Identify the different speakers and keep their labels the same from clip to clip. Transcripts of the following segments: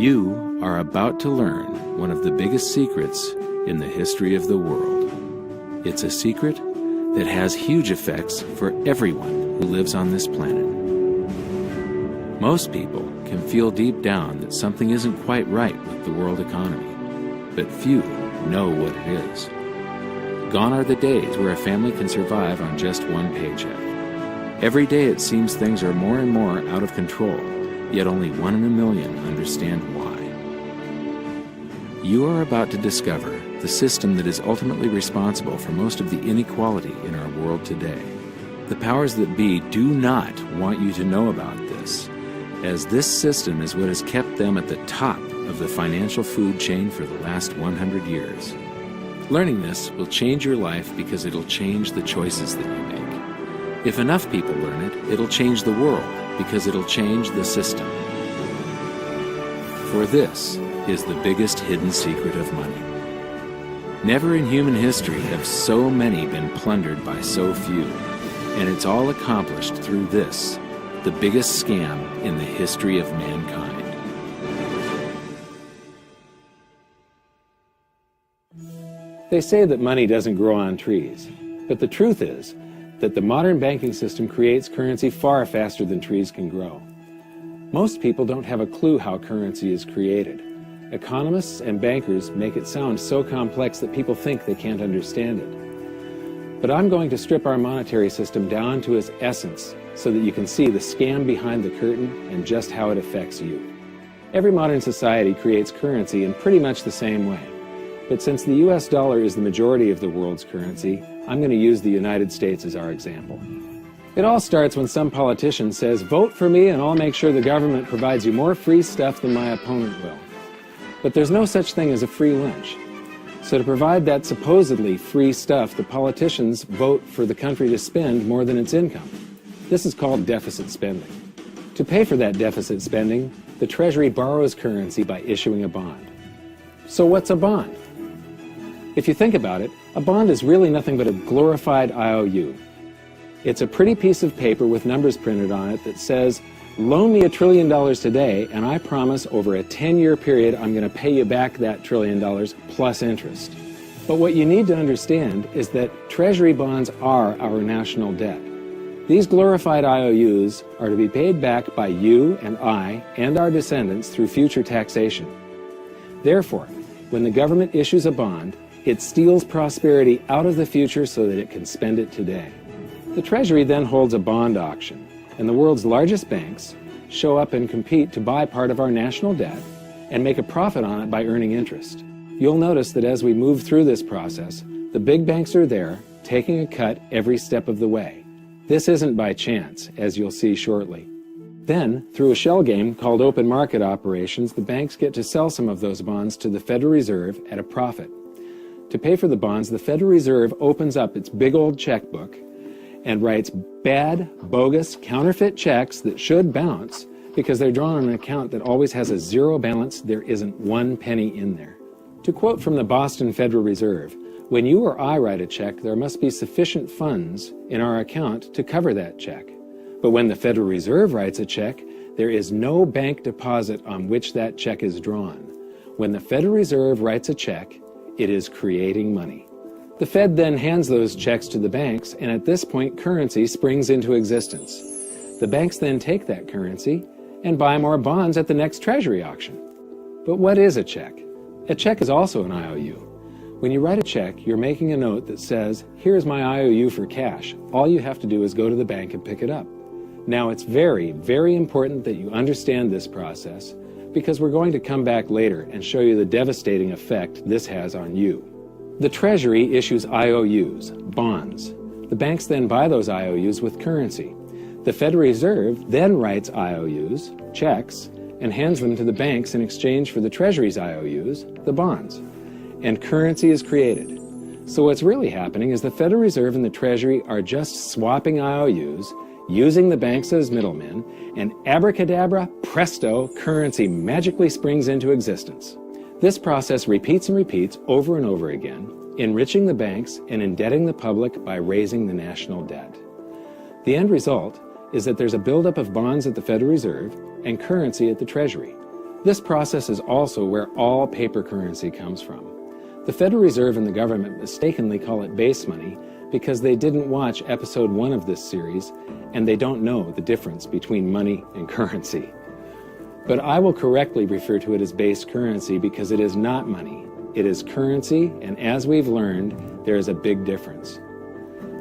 Speaker 1: You are about to learn one of the biggest secrets in the history of the world. It's a secret that has huge effects for everyone who lives on this planet. Most people can feel deep down that something isn't quite right with the world economy, but few know what it is. Gone are the days where a family can survive on just one paycheck. Every day it seems things are more and more out of control, yet only 1 in a million understand why. You are about to discover the system that is ultimately responsible for most of the inequality in our world today. The powers that be do not want you to know about this, as this system is what has kept them at the top of the financial food chain for the last 100 years. Learning this will change your life because it'll change the choices that you make. If enough people learn it, it'll change the world because it'll change the system. For this is the biggest hidden secret of money. Never in human history have so many been plundered by so few, and it's all accomplished through this, the biggest scam in the history of mankind. They say that money doesn't grow on trees, but the truth is that the modern banking system creates currency far faster than trees can grow. Most people don't have a clue how currency is created. Economists and bankers make it sound so complex that people think they can't understand it. But I'm going to strip our monetary system down to its essence so that you can see the scam behind the curtain and just how it affects you. Every modern society creates currency in pretty much the same way. But since the US dollar is the majority of the world's currency, I'm going to use the United States as our example. It all starts when some politician says, "Vote for me and I'll make sure the government provides you more free stuff than my opponent will." But there's no such thing as a free lunch. So to provide that supposedly free stuff, the politicians vote for the country to spend more than its income. This is called deficit spending. To pay for that deficit spending, the Treasury borrows currency by issuing a bond. So what's a bond? If you think about it, a bond is really nothing but a glorified IOU. It's a pretty piece of paper with numbers printed on it that says, "Loan me $1 trillion today, and I promise over a 10-year period I'm going to pay you back that $1 trillion plus interest." But what you need to understand is that Treasury bonds are our national debt. These glorified IOUs are to be paid back by you and I and our descendants through future taxation. Therefore, when the government issues a bond, it steals prosperity out of the future so that it can spend it today. The Treasury then holds a bond auction, and the world's largest banks show up and compete to buy part of our national debt and make a profit on it by earning interest. You'll notice that as we move through this process, the big banks are there, taking a cut every step of the way. This isn't by chance, as you'll see shortly. Then, through a shell game called open market operations, the banks get to sell some of those bonds to the Federal Reserve at a profit. To pay for the bonds, the Federal Reserve opens up its big old checkbook and writes bad, bogus, counterfeit checks that should bounce because they're drawn on an account that always has a zero balance. There isn't 1 penny in there. To quote from the Boston Federal Reserve, "When you or I write a check, there must be sufficient funds in our account to cover that check. But when the Federal Reserve writes a check, there is no bank deposit on which that check is drawn. When the Federal Reserve writes a check, it is creating money." The Fed then hands those checks to the banks, and at this point, currency springs into existence. The banks then take that currency and buy more bonds at the next Treasury auction. But what is a check? A check is also an IOU. When you write a check, you're making a note that says, "Here's my IOU for cash. All you have to do is go to the bank and pick it up." Now, it's very, very important that you understand this process because we're going to come back later and show you the devastating effect this has on you. The Treasury issues IOUs, bonds. The banks then buy those IOUs with currency. The Federal Reserve then writes IOUs, checks, and hands them to the banks in exchange for the Treasury's IOUs, the bonds. And currency is created. So what's really happening is the Federal Reserve and the Treasury are just swapping IOUs, using the banks as middlemen, and abracadabra, presto, currency magically springs into existence. This process repeats and repeats over and over again, enriching the banks and indebting the public by raising the national debt. The end result is that there's a buildup of bonds at the Federal Reserve and currency at the Treasury. This process is also where all paper currency comes from. The Federal Reserve and the government mistakenly call it base money because they didn't watch episode 1 of this series and they don't know the difference between money and currency. But I will correctly refer to it as base currency because it is not money. It is currency, and as we've learned, there is a big difference.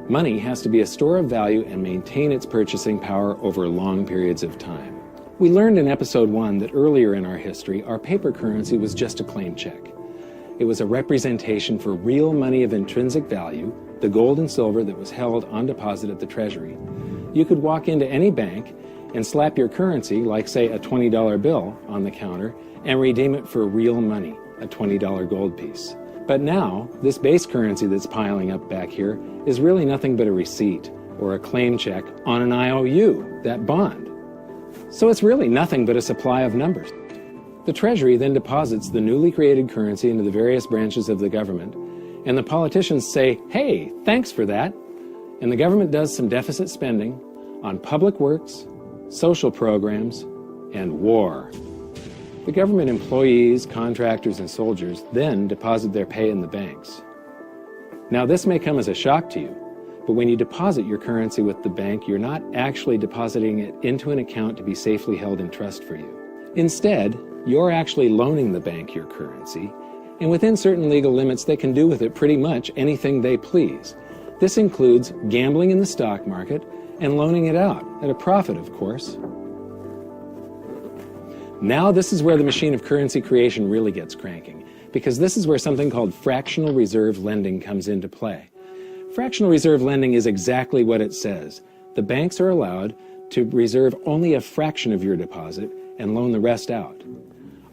Speaker 1: Money has to be a store of value and maintain its purchasing power over long periods of time. We learned in episode 1 that earlier in our history, our paper currency was just a claim check. It was a representation for real money of intrinsic value, the gold and silver that was held on deposit at the Treasury. You could walk into any bank and slap your currency, like say a $20 bill, on the counter and redeem it for real money, a $20 gold piece. But now, this base currency that's piling up back here is really nothing but a receipt or a claim check on an IOU, that bond. So it's really nothing but a supply of numbers. The Treasury then deposits the newly created currency into the various branches of the government, and the politicians say, "Hey, thanks for that." And the government does some deficit spending on public works, social programs, and war. The government employees, contractors, and soldiers then deposit their pay in the banks. Now, this may come as a shock to you, but when you deposit your currency with the bank, you're not actually depositing it into an account to be safely held in trust for you. Instead, you're actually loaning the bank your currency, and within certain legal limits, they can do with it pretty much anything they please. This includes gambling in the stock market and loaning it out, at a profit, of course. Now this is where the machine of currency creation really gets cranking, because this is where something called fractional reserve lending comes into play. Fractional reserve lending is exactly what it says. The banks are allowed to reserve only a fraction of your deposit and loan the rest out.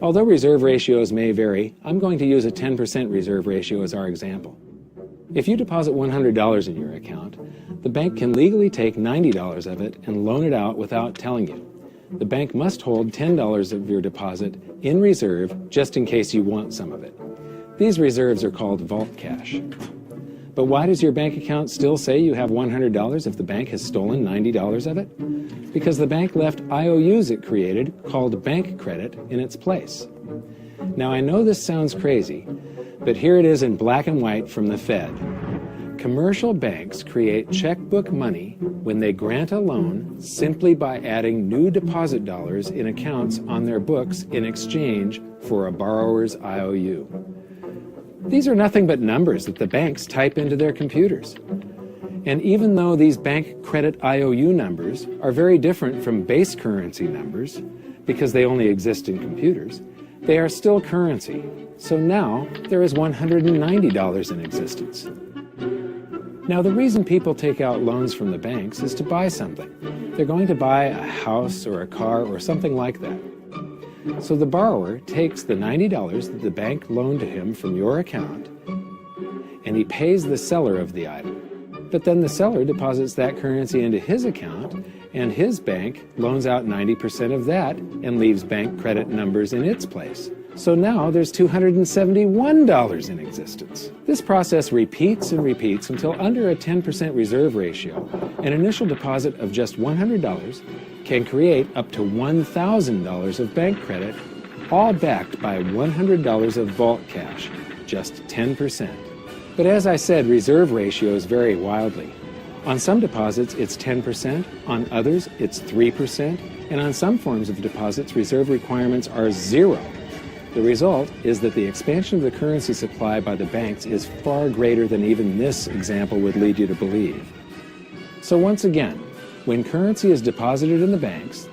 Speaker 1: Although reserve ratios may vary, I'm going to use a 10% reserve ratio as our example. If you deposit $100 in your account, the bank can legally take $90 of it and loan it out without telling you. The bank must hold $10 of your deposit in reserve just in case you want some of it. These reserves are called vault cash. But why does your bank account still say you have $100 if the bank has stolen $90 of it? Because the bank left IOUs it created, called bank credit, in its place. Now I know this sounds crazy, but here it is in black and white from the Fed. Commercial banks create checkbook money when they grant a loan simply by adding new deposit dollars in accounts on their books in exchange for a borrower's IOU. These are nothing but numbers that the banks type into their computers. And even though these bank credit IOU numbers are very different from base currency numbers, because they only exist in computers, they are still currency. So now there is $190 in existence. Now, the reason people take out loans from the banks is to buy something. They're going to buy a house or a car or something like that. So the borrower takes the $90 that the bank loaned to him from your account, and he pays the seller of the item. But then the seller deposits that currency into his account, and his bank loans out 90% of that and leaves bank credit numbers in its place. So now there's $271 in existence. This process repeats and repeats until under a 10% reserve ratio, an initial deposit of just $100 can create up to $1,000 of bank credit, all backed by $100 of vault cash, just 10%. But as I said, reserve ratios vary wildly. On some deposits, it's 10%, on others, it's 3%, and on some forms of deposits, reserve requirements are 0. The result is that the expansion of the currency supply by the banks is far greater than even this example would lead you to believe. So once again, when currency is deposited in the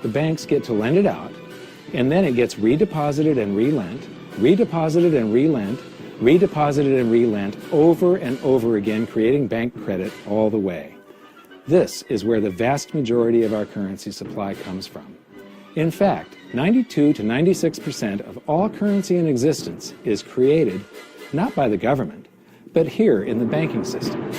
Speaker 1: banks get to lend it out, and then it gets redeposited and relent, redeposited and relent, redeposited and relent over and over again, creating bank credit all the way. This is where the vast majority of our currency supply comes from. In fact, 92 to 96% of all currency in existence is created not by the government, but here in the banking system.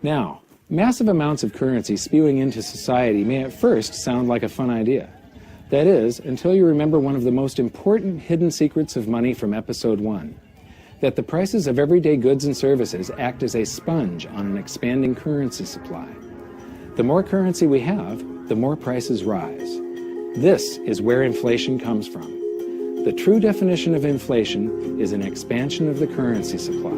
Speaker 1: Now, massive amounts of currency spewing into society may at first sound like a fun idea. That is, until you remember one of the most important hidden secrets of money from episode 1, that the prices of everyday goods and services act as a sponge on an expanding currency supply. The more currency we have, the more prices rise. This is where inflation comes from. The true definition of inflation is an expansion of the currency supply.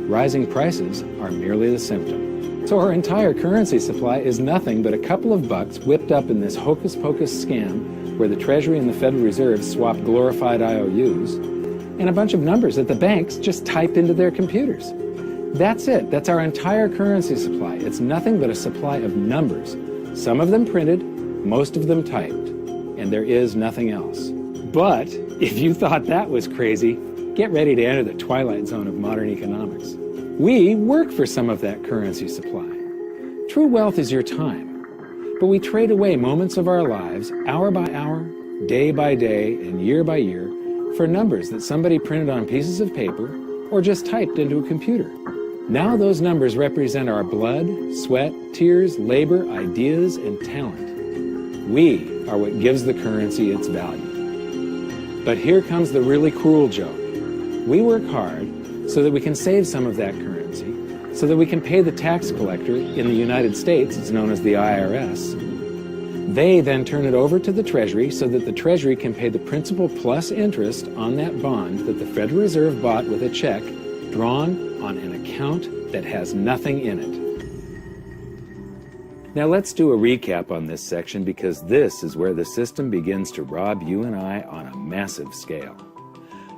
Speaker 1: Rising prices are merely the symptom. So our entire currency supply is nothing but a couple of bucks whipped up in this hocus-pocus scam where the Treasury and the Federal Reserve swap glorified IOUs, and a bunch of numbers that the banks just type into their computers. That's it. That's our entire currency supply. It's nothing but a supply of numbers. Some of them printed, most of them typed, and there is nothing else. But if you thought that was crazy, get ready to enter the twilight zone of modern economics. We work for some of that currency supply. True wealth is your time, but we trade away moments of our lives, hour by hour, day by day, and year by year, for numbers that somebody printed on pieces of paper or just typed into a computer. Now those numbers represent our blood, sweat, tears, labor, ideas, and talent. We are what gives the currency its value. But here comes the really cruel joke. We work hard so that we can save some of that currency, so that we can pay the tax collector. In the United States, it's known as the IRS. They then turn it over to the Treasury so that the Treasury can pay the principal plus interest on that bond that the Federal Reserve bought with a check drawn on an account that has nothing in it. Now let's do a recap on this section, because this is where the system begins to rob you and I on a massive scale.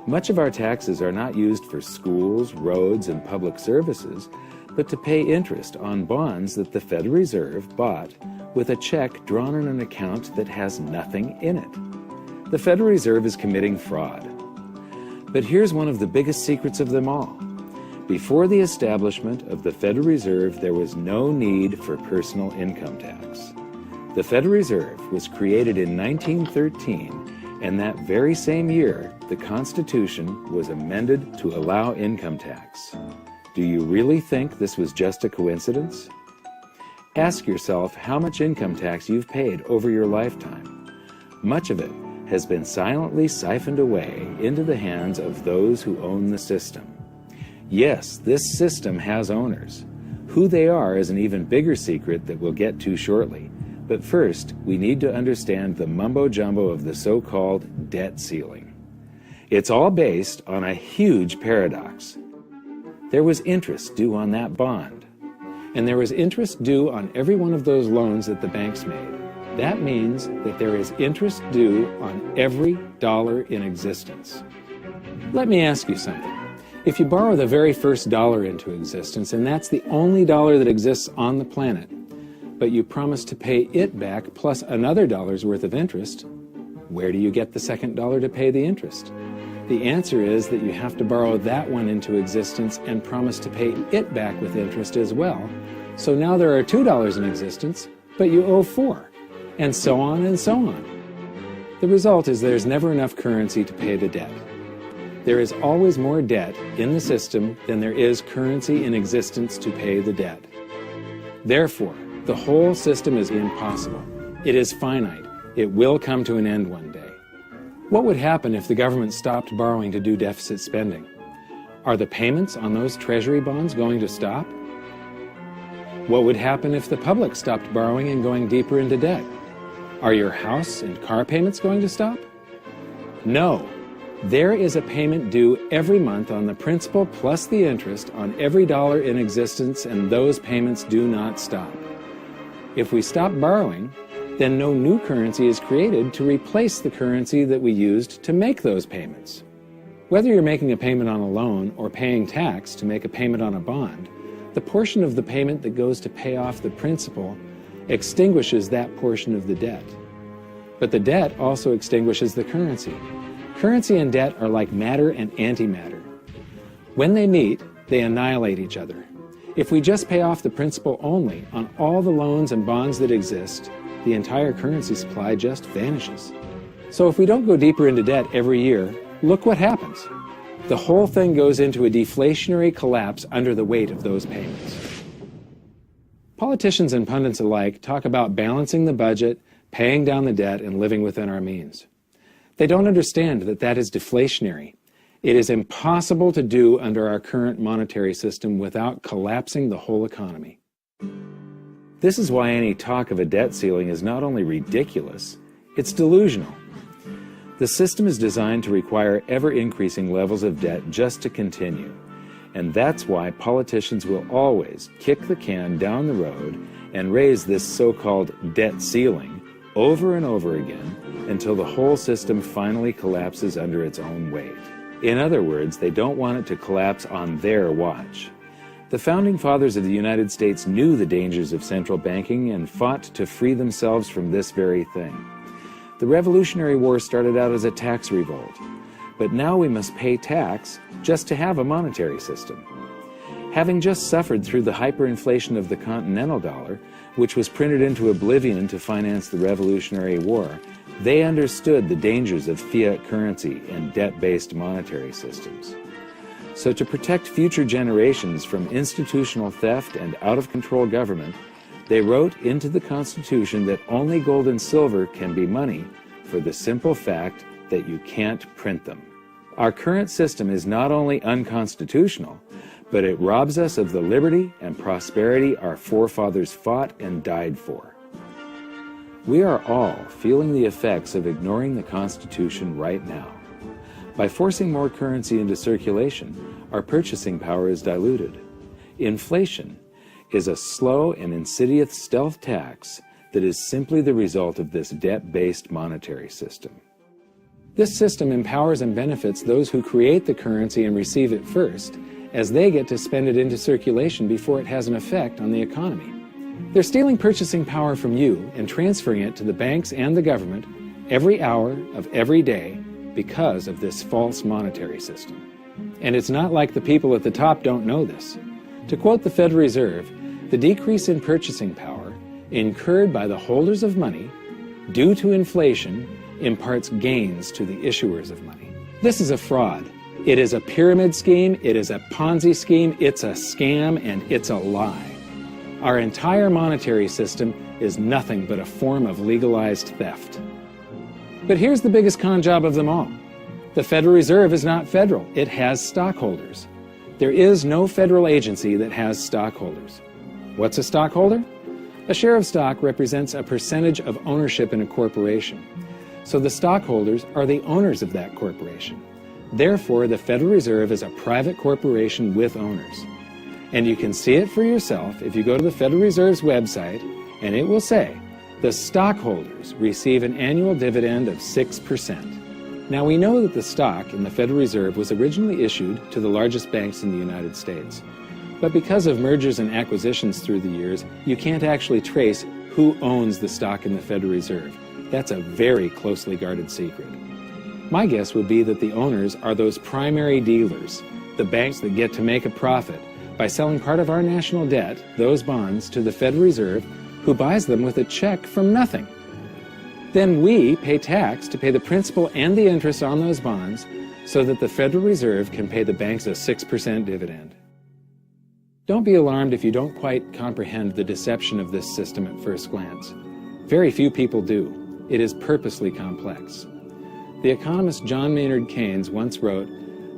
Speaker 1: Much of our taxes are not used for schools, roads, and public services, but to pay interest on bonds that the Federal Reserve bought with a check drawn on an account that has nothing in it. The Federal Reserve is committing fraud. But here's one of the biggest secrets of them all. Before the establishment of the Federal Reserve, there was no need for personal income tax. The Federal Reserve was created in 1913, and that very same year, the Constitution was amended to allow income tax. Do you really think this was just a coincidence? Ask yourself how much income tax you've paid over your lifetime. Much of it has been silently siphoned away into the hands of those who own the system. Yes, this system has owners. Who they are is an even bigger secret that we'll get to shortly. But first, we need to understand the mumbo-jumbo of the so-called debt ceiling. It's all based on a huge paradox. There was interest due on that bond, and there was interest due on every one of those loans that the banks made. That means that there is interest due on every dollar in existence. Let me ask you something. If you borrow the very first dollar into existence, and that's the only dollar that exists on the planet, but you promise to pay it back plus another dollar's worth of interest, where do you get the second dollar to pay the interest? The answer is that you have to borrow that one into existence and promise to pay it back with interest as well. So now there are $2 in existence, but you owe $4, and so on and so on. The result is there's never enough currency to pay the debt. There is always more debt in the system than there is currency in existence to pay the debt. Therefore, the whole system is impossible. It is finite. It will come to an end one day. What would happen if the government stopped borrowing to do deficit spending? Are the payments on those treasury bonds going to stop? What would happen if the public stopped borrowing and going deeper into debt? Are your house and car payments going to stop? No. There is a payment due every month on the principal plus the interest on every dollar in existence, and those payments do not stop. If we stop borrowing, then no new currency is created to replace the currency that we used to make those payments. Whether you're making a payment on a loan or paying tax to make a payment on a bond, the portion of the payment that goes to pay off the principal extinguishes that portion of the debt. But the debt also extinguishes the currency. Currency and debt are like matter and antimatter. When they meet, they annihilate each other. If we just pay off the principal only on all the loans and bonds that exist, the entire currency supply just vanishes. So if we don't go deeper into debt every year, look what happens. The whole thing goes into a deflationary collapse under the weight of those payments. Politicians and pundits alike talk about balancing the budget, paying down the debt, and living within our means. They don't understand that that is deflationary. It is impossible to do under our current monetary system without collapsing the whole economy. This is why any talk of a debt ceiling is not only ridiculous, it's delusional. The system is designed to require ever-increasing levels of debt just to continue. And that's why politicians will always kick the can down the road and raise this so-called debt ceiling over and over again until the whole system finally collapses under its own weight. In other words, they don't want it to collapse on their watch. The Founding Fathers of the United States knew the dangers of central banking and fought to free themselves from this very thing. The Revolutionary War started out as a tax revolt, but now we must pay tax just to have a monetary system. Having just suffered through the hyperinflation of the continental dollar, which was printed into oblivion to finance the Revolutionary War, they understood the dangers of fiat currency and debt-based monetary systems. So to protect future generations from institutional theft and out-of-control government, they wrote into the Constitution that only gold and silver can be money for the simple fact that you can't print them. Our current system is not only unconstitutional, but it robs us of the liberty and prosperity our forefathers fought and died for. We are all feeling the effects of ignoring the Constitution right now. By forcing more currency into circulation, our purchasing power is diluted. Inflation is a slow and insidious stealth tax that is simply the result of this debt-based monetary system. This system empowers and benefits those who create the currency and receive it first, as they get to spend it into circulation before it has an effect on the economy. They're stealing purchasing power from you and transferring it to the banks and the government every hour of every day because of this false monetary system. And it's not like the people at the top don't know this. To quote the Federal Reserve, the decrease in purchasing power incurred by the holders of money due to inflation imparts gains to the issuers of money. This is a fraud. It is a pyramid scheme, it is a Ponzi scheme, it's a scam, and it's a lie. Our entire monetary system is nothing but a form of legalized theft. But here's the biggest con job of them all. The Federal Reserve is not federal, it has stockholders. There is no federal agency that has stockholders. What's a stockholder? A share of stock represents a percentage of ownership in a corporation. So the stockholders are the owners of that corporation. Therefore, the Federal Reserve is a private corporation with owners. And you can see it for yourself if you go to the Federal Reserve's website, and it will say, the stockholders receive an annual dividend of 6%. Now we know that the stock in the Federal Reserve was originally issued to the largest banks in the United States. But because of mergers and acquisitions through the years, you can't actually trace who owns the stock in the Federal Reserve. That's a very closely guarded secret. My guess would be that the owners are those primary dealers, the banks that get to make a profit by selling part of our national debt, those bonds, to the Federal Reserve, who buys them with a check from nothing. Then we pay tax to pay the principal and the interest on those bonds so that the Federal Reserve can pay the banks a 6% dividend. Don't be alarmed if you don't quite comprehend the deception of this system at first glance. Very few people do. It is purposely complex. The economist John Maynard Keynes once wrote,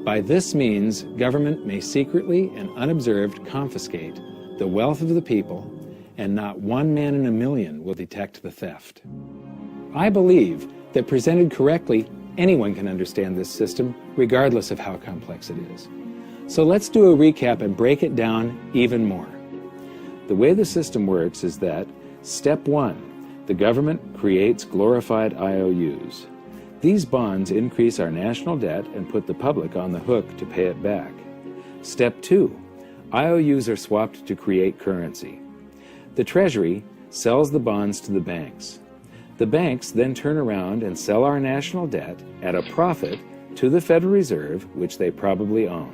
Speaker 1: "By this means, government may secretly and unobserved confiscate the wealth of the people, and not one man in a million will detect the theft." I believe that presented correctly, anyone can understand this system, regardless of how complex it is. So let's do a recap and break it down even more. The way the system works is that, step 1, the government creates glorified IOUs. These bonds increase our national debt and put the public on the hook to pay it back. Step 2, IOUs are swapped to create currency. The Treasury sells the bonds to the banks. The banks then turn around and sell our national debt at a profit to the Federal Reserve, which they probably own.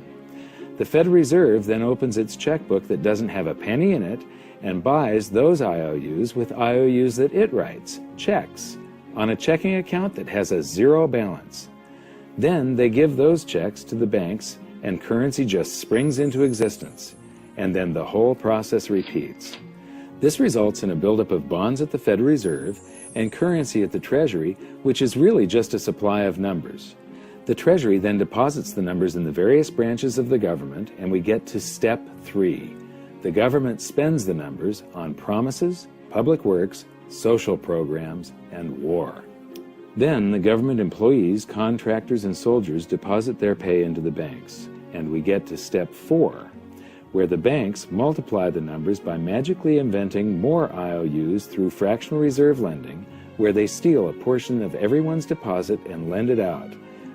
Speaker 1: The Federal Reserve then opens its checkbook that doesn't have a penny in it and buys those IOUs with IOUs that it writes, checks, on a checking account that has a zero balance. Then they give those checks to the banks and currency just springs into existence, and then the whole process repeats. This results in a buildup of bonds at the Federal Reserve and currency at the Treasury, which is really just a supply of numbers. The Treasury then deposits the numbers in the various branches of the government, and we get to step 3. The government spends the numbers on promises, public works, social programs, and war. Then the government employees, contractors, and soldiers deposit their pay into the banks. And we get to step 4, where the banks multiply the numbers by magically inventing more IOUs through fractional reserve lending, where they steal a portion of everyone's deposit and lend it out.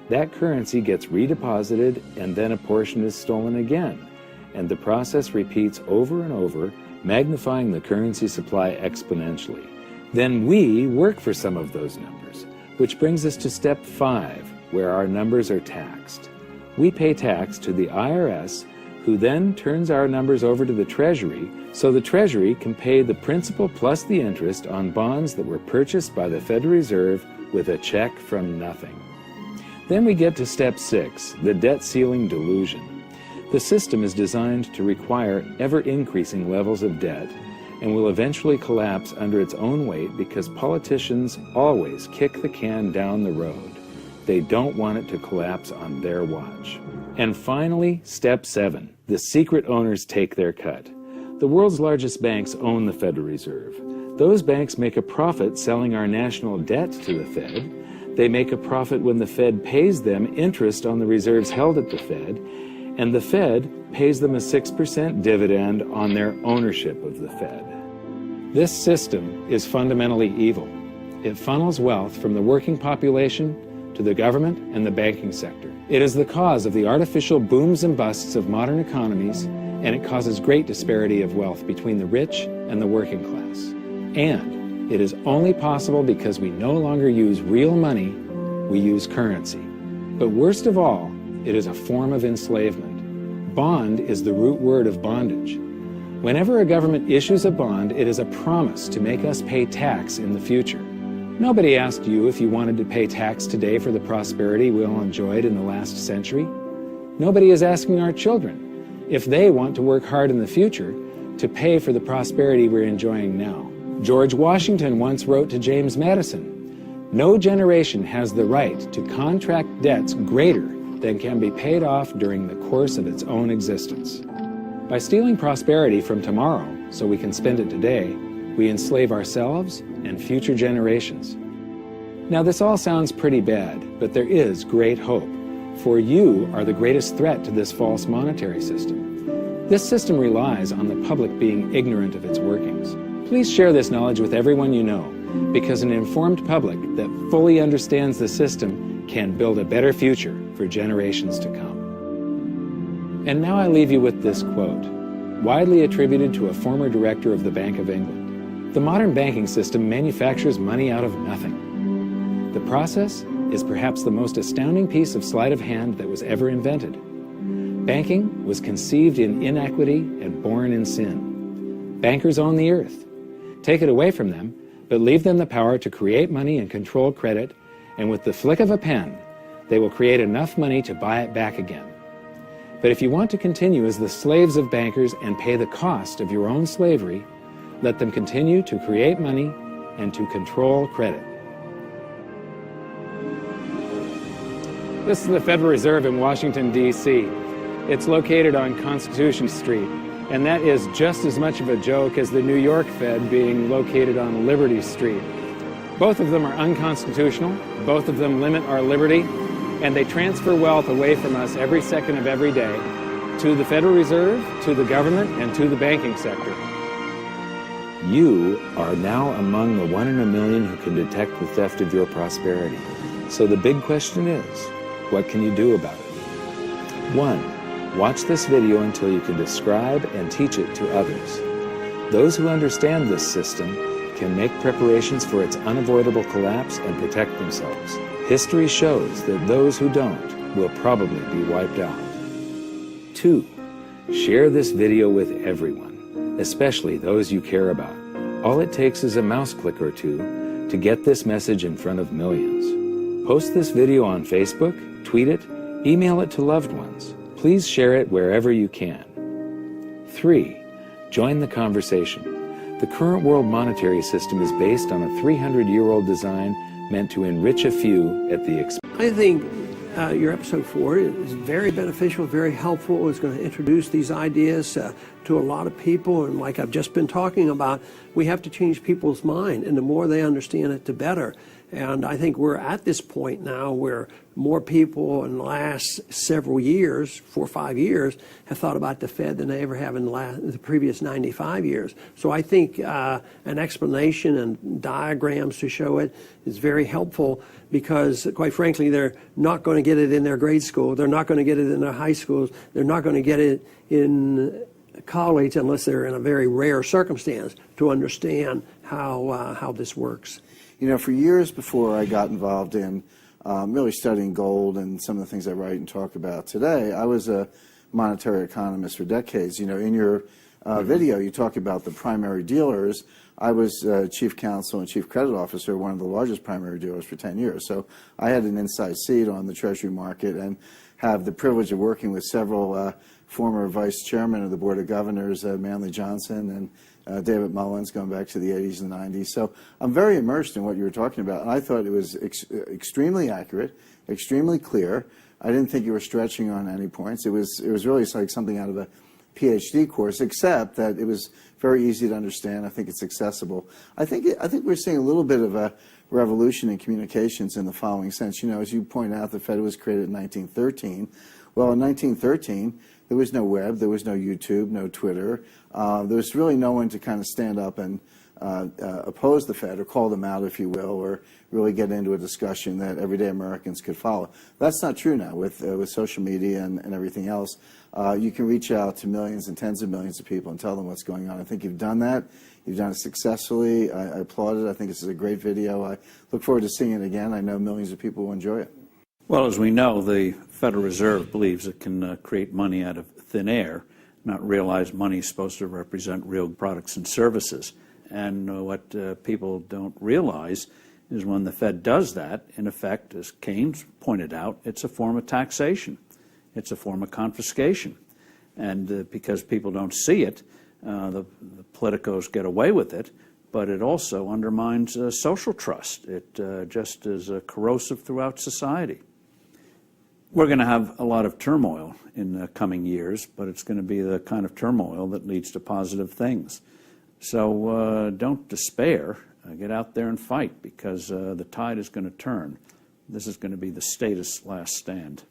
Speaker 1: That currency gets redeposited, and then a portion is stolen again. And the process repeats over and over, magnifying the currency supply exponentially. Then we work for some of those numbers, which brings us to step 5, where our numbers are taxed. We pay tax to the IRS, who then turns our numbers over to the Treasury, so the Treasury can pay the principal plus the interest on bonds that were purchased by the Federal Reserve with a check from nothing. Then we get to step 6, the debt ceiling delusion. The system is designed to require ever-increasing levels of debt and will eventually collapse under its own weight because politicians always kick the can down the road. They don't want it to collapse on their watch. And finally, step 7, the secret owners take their cut. The world's largest banks own the Federal Reserve. Those banks make a profit selling our national debt to the Fed. They make a profit when the Fed pays them interest on the reserves held at the Fed, and the Fed pays them a 6% dividend on their ownership of the Fed. This system is fundamentally evil. It funnels wealth from the working population to the government and the banking sector. It is the cause of the artificial booms and busts of modern economies, and it causes great disparity of wealth between the rich and the working class. And it is only possible because we no longer use real money, we use currency. But worst of all, it is a form of enslavement. Bond is the root word of bondage. Whenever a government issues a bond, it is a promise to make us pay tax in the future. Nobody asked you if you wanted to pay tax today for the prosperity we all enjoyed in the last century. Nobody is asking our children if they want to work hard in the future to pay for the prosperity we're enjoying now. George Washington once wrote to James Madison, "No generation has the right to contract debts greater than can be paid off during the course of its own existence." By stealing prosperity from tomorrow so we can spend it today, we enslave ourselves and future generations. Now, this all sounds pretty bad, but there is great hope, for you are the greatest threat to this false monetary system. This system relies on the public being ignorant of its workings. Please share this knowledge with everyone you know, because an informed public that fully understands the system can build a better future for generations to come. And now I leave you with this quote, widely attributed to a former director of the Bank of England. The modern banking system manufactures money out of nothing. The process is perhaps the most astounding piece of sleight of hand that was ever invented. Banking was conceived in inequity and born in sin. Bankers own the earth. Take it away from them, but leave them the power to create money and control credit, and with the flick of a pen, they will create enough money to buy it back again. But if you want to continue as the slaves of bankers and pay the cost of your own slavery, let them continue to create money and to control credit. This is the Federal Reserve in Washington, D.C. It's located on Constitution Street, and that is just as much of a joke as the New York Fed being located on Liberty Street. Both of them are unconstitutional, both of them limit our liberty, and they transfer wealth away from us every second of every day to the Federal Reserve, to the government, and to the banking sector. You are now among the 1 in a million who can detect the theft of your prosperity. So the big question is, what can you do about it? 1. Watch this video until you can describe and teach it to others. Those who understand this system can make preparations for its unavoidable collapse and protect themselves. History shows that those who don't will probably be wiped out. 2. Share this video with everyone, especially those you care about. All it takes is a mouse click or two to get this message in front of millions. Post this video on Facebook, tweet it, email it to loved ones. Please share it wherever you can. 3. Join the conversation. The current world monetary system is based on a 300-year-old design meant to enrich a few at the expense.
Speaker 2: I think your episode 4 is very beneficial, very helpful. It's going to introduce these ideas to a lot of people. And like I've just been talking about, we have to change people's mind. And the more they understand it, the better. And I think we're at this point now where more people in the last several years, 4 or 5 years, have thought about the Fed than they ever have in the previous 95 years. So I think an explanation and diagrams to show it is very helpful, because quite frankly, they're not going to get it in their grade school. They're not going to get it in their high schools. They're not going to get it in college unless they're in a very rare circumstance to understand how this works.
Speaker 3: You know, for years before I got involved in really studying gold and some of the things I write and talk about today, I was a monetary economist for decades. You know, in your video, you talk about the primary dealers. I was chief counsel and chief credit officer, one of the largest primary dealers for 10 years. So I had an inside seat on the Treasury market and have the privilege of working with several former vice chairmen of the Board of Governors, Manley Johnson and David Mullins, going back to the 80s and 90s. So I'm very immersed in what you were talking about, and I thought it was extremely accurate, extremely clear. I didn't think you were stretching on any points. It was really like something out of a PhD course, except that it was very easy to understand. I think it's accessible. I think we're seeing a little bit of a revolution in communications in the following sense. You know, as you point out, the Fed was created in 1913. Well, in 1913, there was no web, there was no YouTube, no Twitter. There was really no one to kind of stand up and oppose the Fed or call them out, if you will, or really get into a discussion that everyday Americans could follow. That's not true now with social media and everything else. You can reach out to millions and tens of millions of people and tell them what's going on. I think you've done that. You've done it successfully. I applaud it. I think this is a great video. I look forward to seeing it again. I know millions of people will enjoy it.
Speaker 4: Well, as we know, the Federal Reserve believes it can create money out of thin air, not realize money is supposed to represent real products and services. And what people don't realize is when the Fed does that, in effect, as Keynes pointed out, it's a form of taxation. It's a form of confiscation. And because people don't see it, the politicos get away with it, but it also undermines social trust. It just is corrosive throughout society. We're going to have a lot of turmoil in the coming years, but it's going to be the kind of turmoil that leads to positive things. So don't despair. Get out there and fight, because the tide is going to turn. This is going to be the statist's last stand.